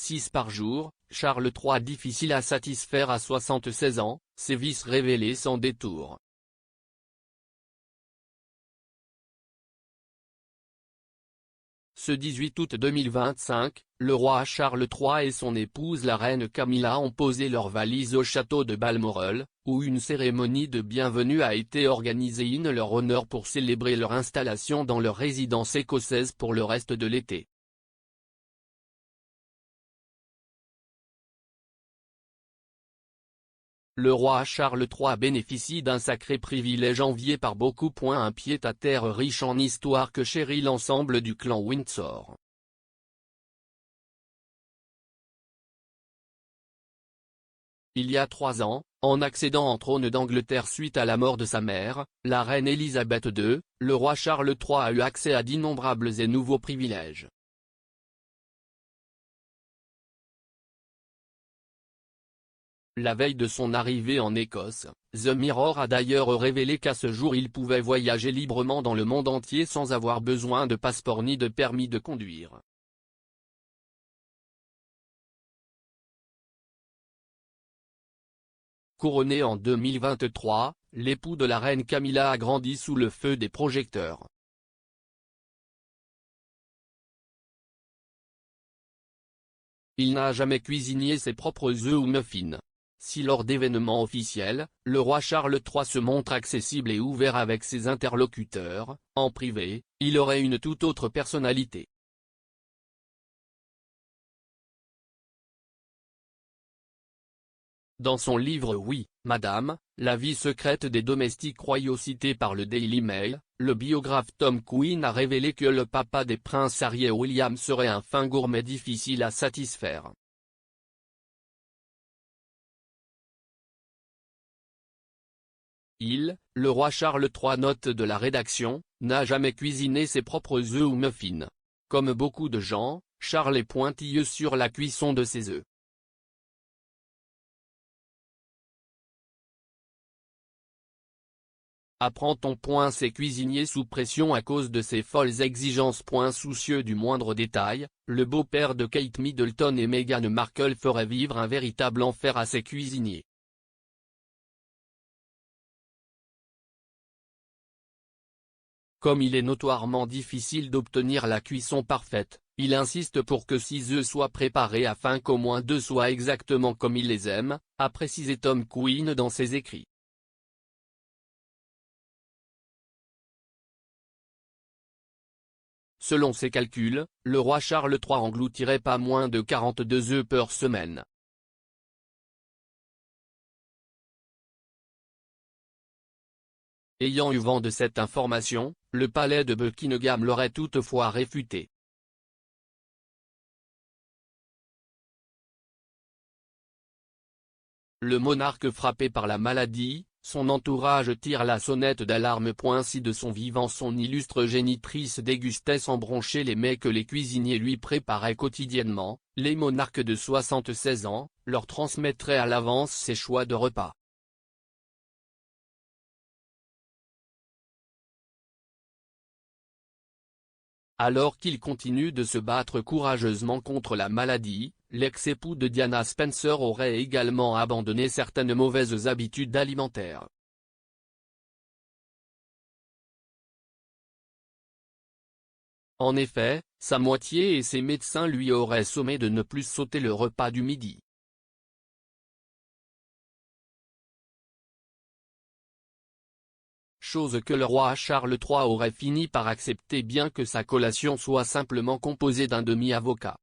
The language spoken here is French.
6 par jour. Charles III difficile à satisfaire à 76 ans, ses vices révélés sans détour. Ce 18 août 2025, le roi Charles III et son épouse la reine Camilla ont posé leurs valises au château de Balmoral, où une cérémonie de bienvenue a été organisée en leur honneur pour célébrer leur installation dans leur résidence écossaise pour le reste de l'été. Le roi Charles III bénéficie d'un sacré privilège envié par beaucoup. Un pied-à-terre riche en histoire que chérit l'ensemble du clan Windsor. Il y a 3 ans, en accédant au trône d'Angleterre suite à la mort de sa mère, la reine Élisabeth II, le roi Charles III a eu accès à d'innombrables et nouveaux privilèges. La veille de son arrivée en Écosse, The Mirror a d'ailleurs révélé qu'à ce jour il pouvait voyager librement dans le monde entier sans avoir besoin de passeport ni de permis de conduire. Couronné en 2023, l'époux de la reine Camilla a grandi sous le feu des projecteurs. Il n'a jamais cuisiné ses propres œufs ou muffins. Si lors d'événements officiels, le roi Charles III se montre accessible et ouvert avec ses interlocuteurs, en privé, il aurait une toute autre personnalité. Dans son livre Oui, Madame, la vie secrète des domestiques royaux cité par le Daily Mail, le biographe Tom Quinn a révélé que le papa des princes Harry et William serait un fin gourmet difficile à satisfaire. Le roi Charles III note de la rédaction, n'a jamais cuisiné ses propres œufs ou muffins. Comme beaucoup de gens, Charles est pointilleux sur la cuisson de ses œufs. Apprend-on. Ces cuisiniers sous pression à cause de ses folles exigences. Soucieux du moindre détail, le beau-père de Kate Middleton et Meghan Markle ferait vivre un véritable enfer à ses cuisiniers. Comme il est notoirement difficile d'obtenir la cuisson parfaite, il insiste pour que 6 œufs soient préparés afin qu'au moins 2 soient exactement comme il les aime, a précisé Tom Quinn dans ses écrits. Selon ses calculs, le roi Charles III engloutirait pas moins de 42 œufs par semaine. Ayant eu vent de cette information, le palais de Buckingham l'aurait toutefois réfuté. Le monarque frappé par la maladie, son entourage tire la sonnette d'alarme. Si de son vivant son illustre génitrice dégustait sans broncher les mets que les cuisiniers lui préparaient quotidiennement, les monarques de 76 ans, leur transmettraient à l'avance ses choix de repas. Alors qu'il continue de se battre courageusement contre la maladie, l'ex-époux de Diana Spencer aurait également abandonné certaines mauvaises habitudes alimentaires. En effet, sa moitié et ses médecins lui auraient sommé de ne plus sauter le repas du midi. Chose que le roi Charles III aurait fini par accepter bien que sa collation soit simplement composée d'un demi-avocat.